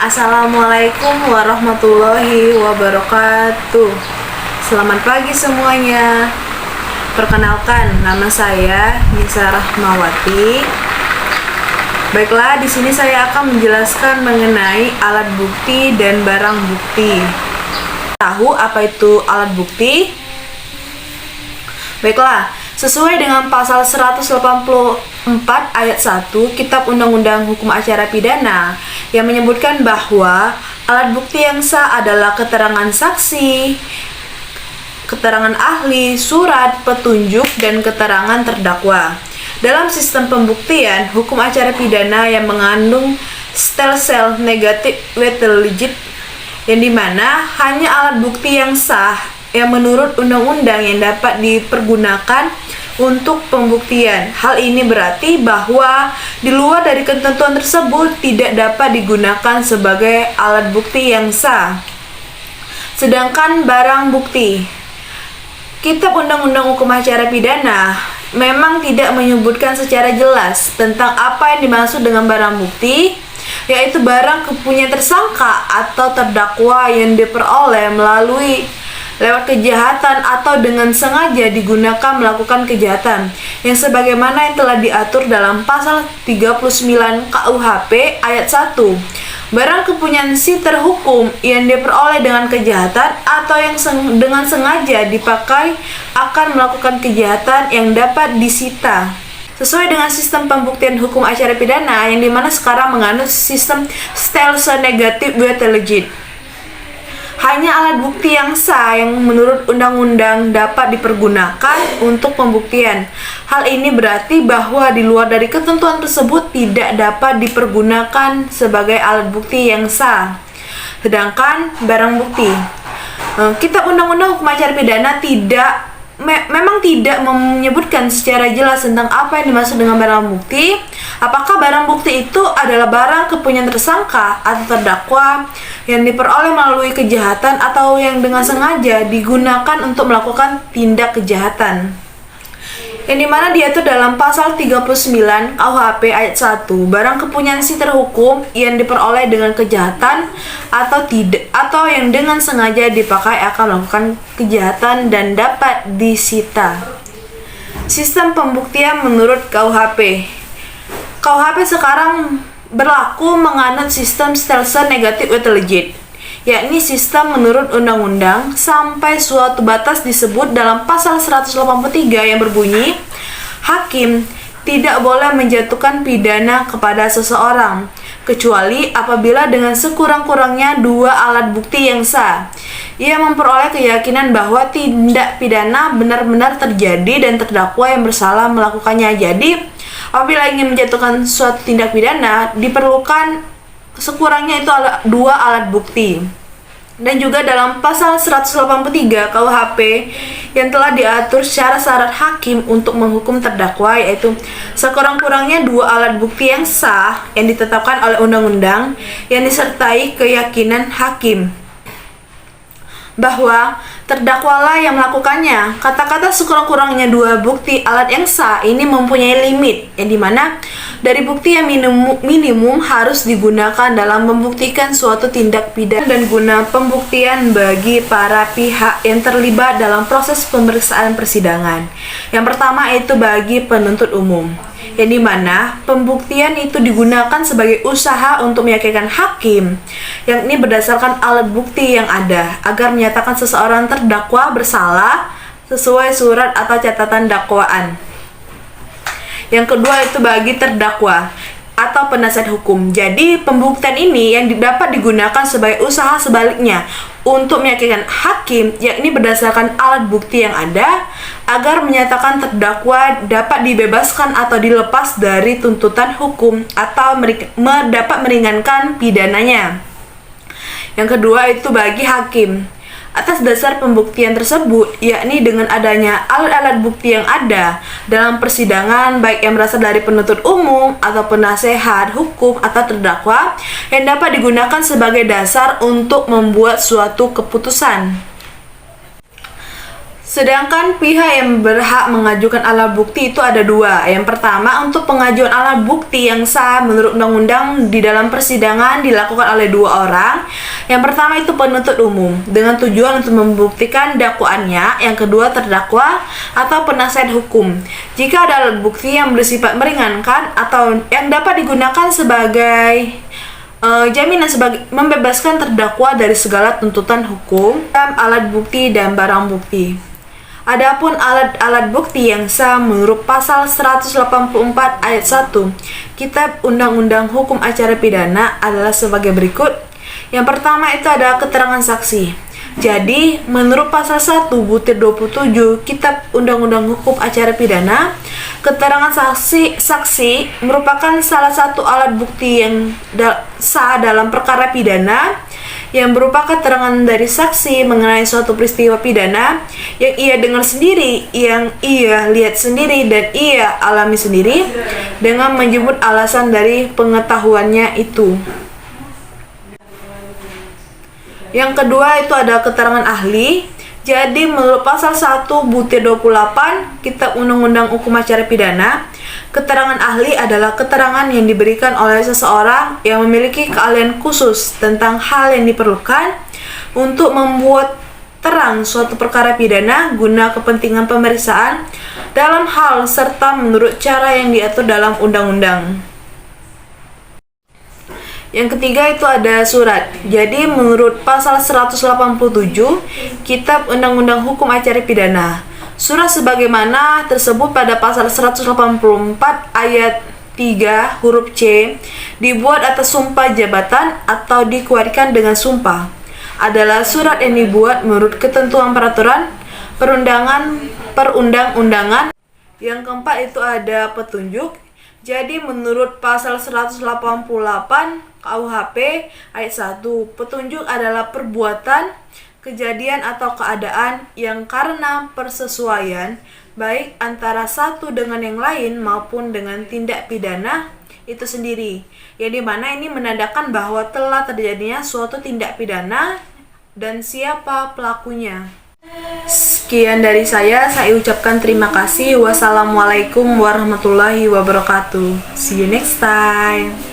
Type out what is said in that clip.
Assalamualaikum warahmatullahi wabarakatuh. Selamat pagi semuanya. Perkenalkan, nama saya Nisa Rahmawati. Baiklah, di sini saya akan menjelaskan mengenai alat bukti dan barang bukti. Tahu apa itu alat bukti? Baiklah, sesuai dengan pasal 184 ayat 1 Kitab Undang-Undang Hukum Acara Pidana yang menyebutkan bahwa alat bukti yang sah adalah keterangan saksi, keterangan ahli, surat, petunjuk, dan keterangan terdakwa. Dalam sistem pembuktian hukum acara pidana yang mengandung stelsel negatif legit, yang dimana hanya alat bukti yang sah yang menurut undang-undang yang dapat dipergunakan untuk pembuktian. Hal ini berarti bahwa di luar dari ketentuan tersebut tidak dapat digunakan sebagai alat bukti yang sah. Sedangkan barang bukti, Kitab Undang-Undang Hukum Acara Pidana memang tidak menyebutkan secara jelas tentang apa yang dimaksud dengan barang bukti, yaitu barang kepunyaan tersangka atau terdakwa yang diperoleh melalui lewat kejahatan atau dengan sengaja digunakan melakukan kejahatan yang sebagaimana yang telah diatur dalam pasal 39 KUHP ayat 1. Barang kepunyaan si terhukum yang diperoleh dengan kejahatan atau yang dengan sengaja dipakai akan melakukan kejahatan yang dapat disita. Sesuai dengan sistem pembuktian hukum acara pidana yang dimana sekarang menganut sistem stelsel negatif legit. Hanya alat bukti yang sah yang menurut undang-undang dapat dipergunakan untuk pembuktian. Hal ini berarti bahwa di luar dari ketentuan tersebut tidak dapat dipergunakan sebagai alat bukti yang sah. Sedangkan barang bukti, Kitab Undang-Undang Hukum Acara Pidana memang tidak menyebutkan secara jelas tentang apa yang dimaksud dengan barang bukti. Apakah barang bukti itu adalah barang kepunyaan tersangka atau terdakwa yang diperoleh melalui kejahatan atau yang dengan sengaja digunakan untuk melakukan tindak kejahatan, yang dimana diatur dalam pasal 39 KUHP ayat 1. Barang kepunyaan si terhukum yang diperoleh dengan kejahatan atau tidak atau yang dengan sengaja dipakai akan melakukan kejahatan dan dapat disita. Sistem pembuktian menurut KUHP. KUHP sekarang berlaku menganut sistem stelsel negatif legit, yakni sistem menurut undang-undang sampai suatu batas disebut dalam pasal 183 yang berbunyi, hakim tidak boleh menjatuhkan pidana kepada seseorang kecuali apabila dengan sekurang-kurangnya dua alat bukti yang sah. Ia memperoleh keyakinan bahwa tindak pidana benar-benar terjadi dan terdakwa yang bersalah melakukannya. Jadi, apabila ingin menjatuhkan suatu tindak pidana, diperlukan sekurangnya itu dua alat bukti. Dan juga dalam pasal 183 KUHP yang telah diatur secara syarat hakim untuk menghukum terdakwa, yaitu sekurang-kurangnya dua alat bukti yang sah yang ditetapkan oleh undang-undang yang disertai keyakinan hakim bahwa terdakwalah yang melakukannya. Kata-kata sekurang-kurangnya dua bukti alat yang sah ini mempunyai limit, yang dimana dari bukti yang minimum harus digunakan dalam membuktikan suatu tindak pidana dan guna pembuktian bagi para pihak yang terlibat dalam proses pemeriksaan persidangan. Yang pertama itu bagi penuntut umum, yang dimana pembuktian itu digunakan sebagai usaha untuk meyakinkan hakim, yang ini berdasarkan alat bukti yang ada agar menyatakan seseorang terdakwa bersalah sesuai surat atau catatan dakwaan. Yang kedua itu bagi terdakwa atau penasihat hukum. Jadi pembuktian ini yang dapat digunakan sebagai usaha sebaliknya untuk meyakinkan hakim, yakni berdasarkan alat bukti yang ada agar menyatakan terdakwa dapat dibebaskan atau dilepas dari tuntutan hukum atau dapat meringankan pidananya. Yang kedua itu bagi hakim. Atas dasar pembuktian tersebut, yakni dengan adanya alat-alat bukti yang ada dalam persidangan, baik yang berasal dari penuntut umum atau penasehat hukum atau terdakwa, yang dapat digunakan sebagai dasar untuk membuat suatu keputusan. Sedangkan pihak yang berhak mengajukan alat bukti itu ada dua. Yang pertama, untuk pengajuan alat bukti yang sah menurut undang-undang di dalam persidangan dilakukan oleh dua orang. Yang pertama itu penuntut umum dengan tujuan untuk membuktikan dakwaannya. Yang kedua, terdakwa atau penasihat hukum. Jika ada alat bukti yang bersifat meringankan atau yang dapat digunakan sebagai jaminan sebagai membebaskan terdakwa dari segala tuntutan hukum, alat bukti dan barang bukti. Adapun alat-alat bukti yang sah menurut pasal 184 ayat 1 Kitab Undang-Undang Hukum Acara Pidana adalah sebagai berikut. Yang pertama itu ada keterangan saksi. Jadi, menurut pasal 1 butir 27 Kitab Undang-Undang Hukum Acara Pidana, keterangan saksi merupakan salah satu alat bukti yang sah dalam perkara pidana yang berupa keterangan dari saksi mengenai suatu peristiwa pidana yang ia dengar sendiri, yang ia lihat sendiri, dan ia alami sendiri dengan menyebut alasan dari pengetahuannya itu. Yang kedua itu ada keterangan ahli. Jadi menurut pasal 1 butir 28 Kitab Undang-Undang Hukum Acara Pidana, keterangan ahli adalah keterangan yang diberikan oleh seseorang yang memiliki keahlian khusus tentang hal yang diperlukan untuk membuat terang suatu perkara pidana guna kepentingan pemeriksaan dalam hal serta menurut cara yang diatur dalam undang-undang. Yang ketiga itu ada surat. Jadi menurut pasal 187 Kitab Undang-Undang Hukum Acara Pidana, surat sebagaimana tersebut pada pasal 184 ayat 3 huruf C dibuat atas sumpah jabatan atau dikuatkan dengan sumpah adalah surat yang dibuat menurut ketentuan peraturan perundang-undangan. Yang keempat itu ada petunjuk. Jadi menurut pasal 188 KUHP ayat 1, petunjuk adalah perbuatan, kejadian atau keadaan yang karena persesuaian baik antara satu dengan yang lain maupun dengan tindak pidana itu sendiri, yang dimana ini menandakan bahwa telah terjadinya suatu tindak pidana dan siapa pelakunya. Sekian dari saya ucapkan terima kasih. Wassalamualaikum warahmatullahi wabarakatuh. See you next time.